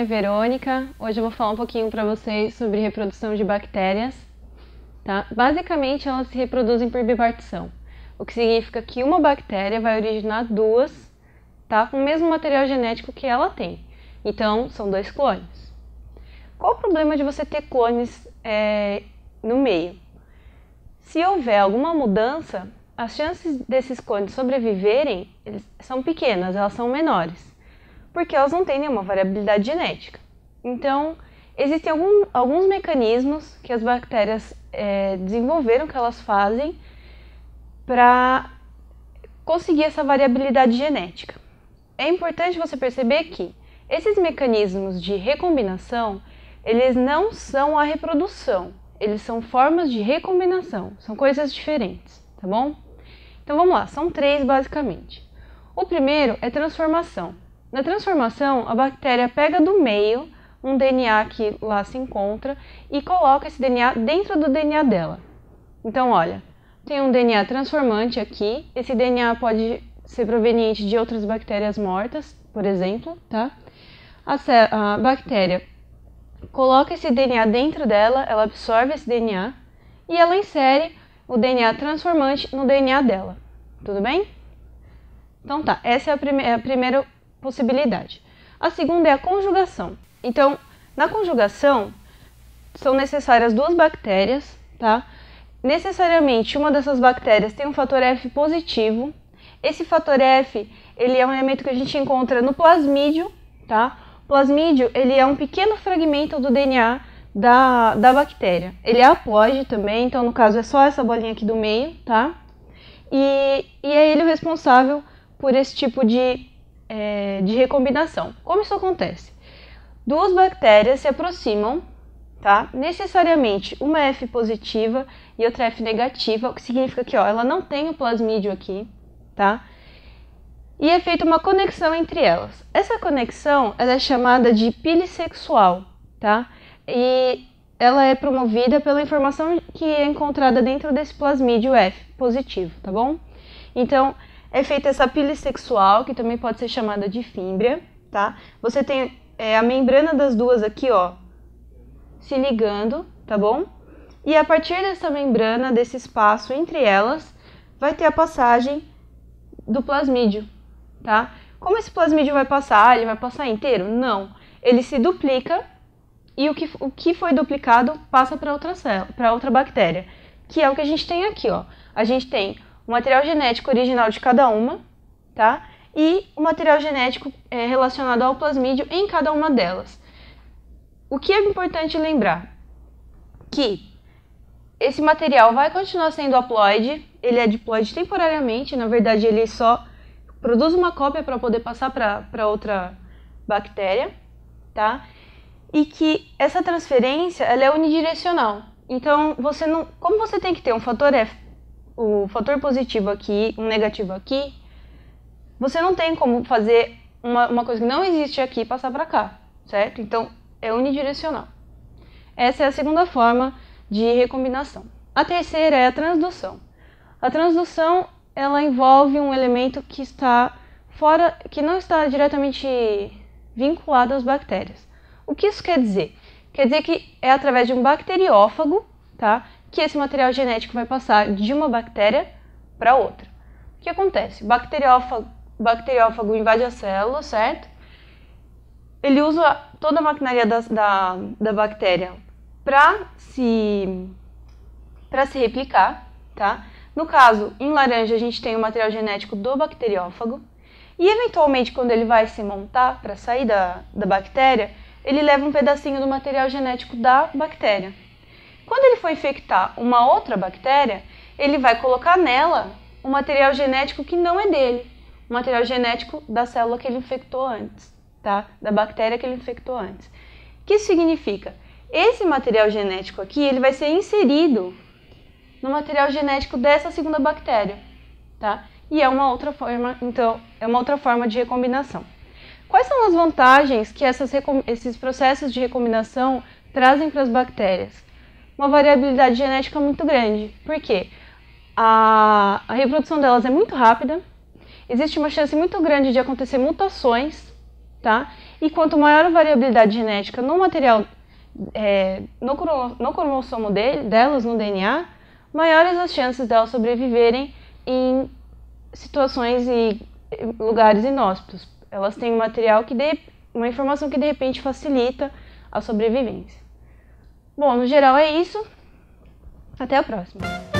é Verônica. Hoje eu vou falar um pouquinho para vocês sobre reprodução de bactérias. Tá? Basicamente, elas se reproduzem por bipartição, o que significa que uma bactéria vai originar duas, tá? Com o mesmo material genético que ela tem. Então, são dois clones. Qual o problema de você ter clones no meio? Se houver alguma mudança, as chances desses clones sobreviverem são pequenas, elas são menores, porque elas não têm nenhuma variabilidade genética. Então, existem alguns mecanismos que as bactérias desenvolveram, que elas fazem para conseguir essa variabilidade genética. É importante você perceber que esses mecanismos de recombinação, eles não são a reprodução, eles são formas de recombinação, são coisas diferentes, tá bom? Então vamos lá, são três basicamente. O primeiro é transformação. Na transformação, a bactéria pega do meio um DNA que lá se encontra e coloca esse DNA dentro do DNA dela. Então, olha, tem um DNA transformante aqui. Esse DNA pode ser proveniente de outras bactérias mortas, por exemplo, tá? A bactéria coloca esse DNA dentro dela, ela absorve esse DNA e ela insere o DNA transformante no DNA dela. Tudo bem? Então tá, essa é a primeira possibilidade. A segunda é a conjugação. Então, na conjugação, são necessárias duas bactérias, tá? Necessariamente, uma dessas bactérias tem um fator F positivo. Esse fator F, ele é um elemento que a gente encontra no plasmídio, tá? O plasmídio, ele é um pequeno fragmento do DNA da bactéria. Ele é haploide também, então no caso é só essa bolinha aqui do meio, tá? E é ele o responsável por esse tipo de recombinação. Como isso acontece? Duas bactérias se aproximam, tá? Necessariamente uma F positiva e outra F negativa, o que significa que ela não tem o plasmídio aqui, tá? E é feita uma conexão entre elas. Essa conexão ela é chamada de pilissexual, tá? E ela é promovida pela informação que é encontrada dentro desse plasmídio F positivo, tá bom? Então, é feita essa pilissexual, que também pode ser chamada de fímbria, tá? Você tem a membrana das duas aqui, ó, se ligando, tá bom? E a partir dessa membrana, desse espaço entre elas, vai ter a passagem do plasmídio, tá? Como esse plasmídio vai passar? Ele vai passar inteiro? Não. Ele se duplica e o que foi duplicado passa para outra célula, para outra bactéria, que é o que a gente tem aqui, ó. A gente tem o material genético original de cada uma, tá? E o material genético relacionado ao plasmídio em cada uma delas. O que é importante lembrar? Que esse material vai continuar sendo haploide, ele é diploide temporariamente, na verdade ele só produz uma cópia para poder passar para outra bactéria, tá? E que essa transferência ela é unidirecional. Então, como você tem que ter um fator F, o fator positivo aqui, um negativo aqui, você não tem como fazer uma coisa que não existe aqui e passar para cá, certo? Então, é unidirecional. Essa é a segunda forma de recombinação. A terceira é a transdução. A transdução, ela envolve um elemento que está fora, que não está diretamente vinculado às bactérias. O que isso quer dizer? Quer dizer que é através de um bacteriófago, tá, que esse material genético vai passar de uma bactéria para outra. O que acontece? O bacteriófago invade a célula, certo? Ele usa toda a maquinaria da bactéria para se replicar, tá? No caso, em laranja, a gente tem o material genético do bacteriófago e, eventualmente, quando ele vai se montar para sair da bactéria, ele leva um pedacinho do material genético da bactéria. Quando ele for infectar uma outra bactéria, ele vai colocar nela um material genético que não é dele, o material genético da célula que ele infectou antes, tá? Da bactéria que ele infectou antes. O que isso significa? Esse material genético aqui, ele vai ser inserido no material genético dessa segunda bactéria, tá? E é uma outra forma, então, é uma outra forma de recombinação. Quais são as vantagens que esses processos de recombinação trazem para as bactérias? Uma variabilidade genética muito grande. Por quê? A reprodução delas é muito rápida, existe uma chance muito grande de acontecer mutações, tá? E quanto maior a variabilidade genética no material, no cromossomo delas, no DNA, maiores as chances delas sobreviverem em situações e lugares inóspitos. Elas têm um material uma informação que de repente facilita a sobrevivência. Bom, no geral é isso. Até a próxima!